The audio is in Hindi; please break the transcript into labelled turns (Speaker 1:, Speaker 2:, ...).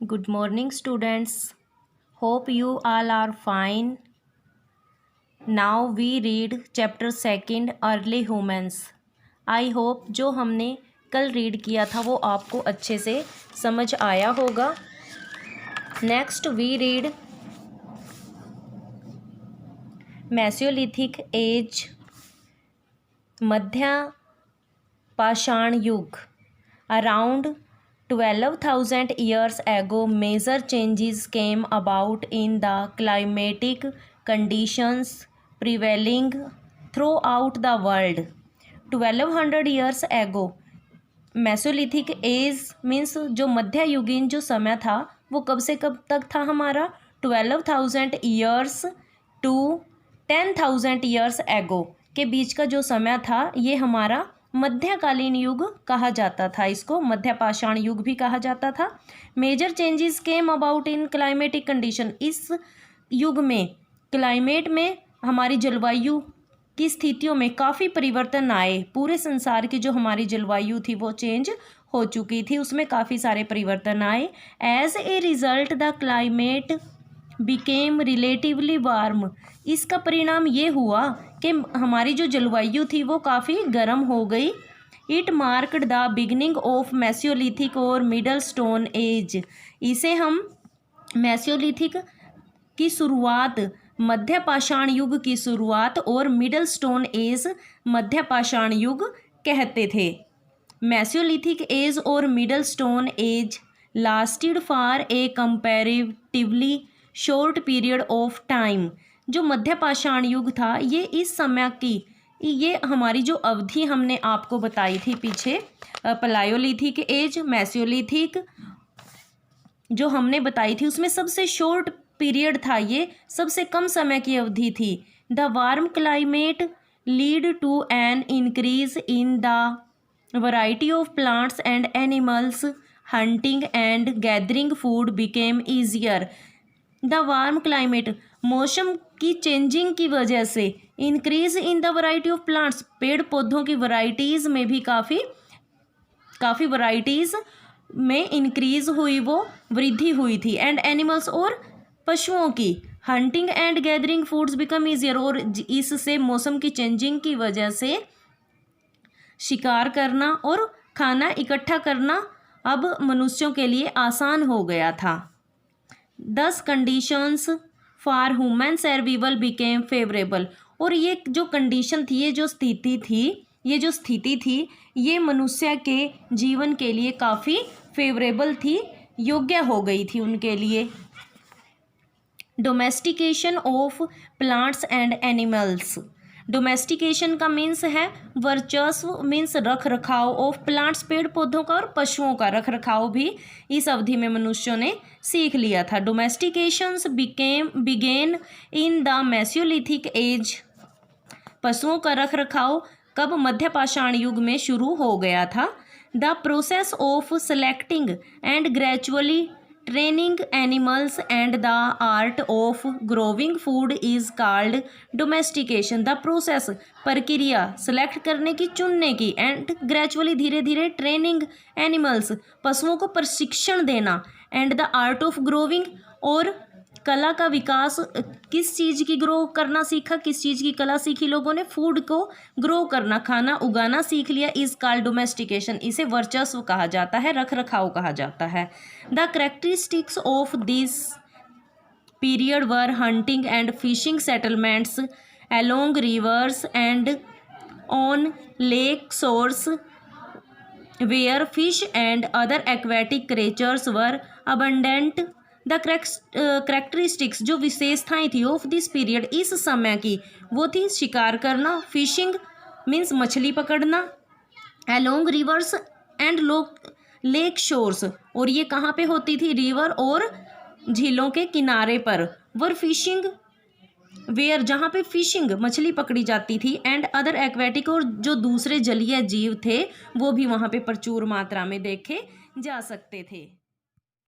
Speaker 1: Good morning, students. Hope you all are fine. Now we read chapter 2 Early Humans. I hope जो हमने कल रीड किया था वो आपको अच्छे से समझ आया होगा. Next we read Mesolithic Age, मध्य पाषाण युग. Around 12,000 years ago, major changes came about in the climatic conditions prevailing throughout the world. 1200 years ago, Mesolithic as means जो मध्ययुगीन जो समय था वो कब से कब तक था हमारा 12,000 ईयर्स टू 10,000 ईयर्स एगो के बीच का जो समय था ये हमारा मध्यकालीन युग कहा जाता था. इसको मध्य पाषाण युग भी कहा जाता था. Major changes came about in climatic condition. इस युग में क्लाइमेट में हमारी जलवायु की स्थितियों में काफ़ी परिवर्तन आए. पूरे संसार की जो हमारी जलवायु थी वो चेंज हो चुकी थी, उसमें काफ़ी सारे परिवर्तन आए. As a result the climate became relatively warm. इसका परिणाम ये हुआ कि हमारी जो जलवायु थी वो काफ़ी गर्म हो गई. It marked the beginning of Mesolithic और मिडल स्टोन एज. इसे हम मेसोलिथिक की शुरुआत, मध्य पाषाण युग की शुरुआत और मिडल स्टोन एज मध्य पाषाण युग कहते थे. मेसोलिथिक एज और middle stone age lasted for a comparatively short period of time. जो मध्य पाषाण युग था ये इस समय की, ये हमारी जो अवधि हमने आपको बताई थी पीछे, पलायोलिथिक एज, मेसोलिथिक जो हमने बताई थी उसमें सबसे शॉर्ट पीरियड था, ये सबसे कम समय की अवधि थी. The warm climate lead to an increase in the variety of plants and animals. Hunting and gathering food became easier. The warm climate, मौसम की चेंजिंग की वजह से, increase in the variety of plants, पेड़ पौधों की वैरायटीज़ में भी काफ़ी वैरायटीज़ में इंक्रीज हुई, वो वृद्धि हुई थी. एंड एनिमल्स, और पशुओं की. Hunting and gathering foods become easier, और इससे मौसम की चेंजिंग की वजह से शिकार करना और खाना इकट्ठा करना अब मनुष्यों के लिए आसान हो गया था. दस conditions for human survival became favourable. और ये जो कंडीशन थी, ये जो स्थिति थी ये मनुष्य के जीवन के लिए काफ़ी फेवरेबल थी, योग्य हो गई थी उनके लिए. Domestication of plants and animals. Domestication का मीन्स है वर्चस्व, मीन्स रख रखाव ऑफ प्लांट्स, पेड़ पौधों का, और पशुओं का रख रखाव भी इस अवधि में मनुष्यों ने सीख लिया था. Domestications begin in the Mesolithic age. पशुओं का रख रखाव कब? मध्य पाषाण युग में शुरू हो गया था. The process of selecting and gradually training animals and the art of growing food is called domestication. The process, प्रक्रिया, सेलेक्ट करने की, चुनने की, एंड ग्रेजुअली, धीरे धीरे, ट्रेनिंग एनिमल्स, पशुओं को प्रशिक्षण देना, and the art of growing, और कला का विकास. किस चीज़ की ग्रो करना सीखा, किस चीज़ की कला सीखी लोगों ने? फूड को ग्रो करना, खाना उगाना सीख लिया. Is called domestication. इसे वर्चस्व कहा जाता है, रख रखाव कहा जाता है. The characteristics of this period were hunting and fishing settlements along rivers and on lake shores where fish and other aquatic creatures were abundant. The characteristics, जो विशेषताएं थी ऑफ दिस पीरियड, इस समय की, वो थी शिकार करना, फिशिंग मीन्स मछली पकड़ना, along rivers and lake shores, और ये कहाँ पे होती थी? रिवर और झीलों के किनारे पर. वर फिशिंग वेयर, जहाँ पे फिशिंग मछली पकड़ी जाती थी, एंड अदर एक्वेटिक, और जो दूसरे जलीय जीव थे वो भी वहाँ पे प्रचुर मात्रा में देखे जा सकते थे.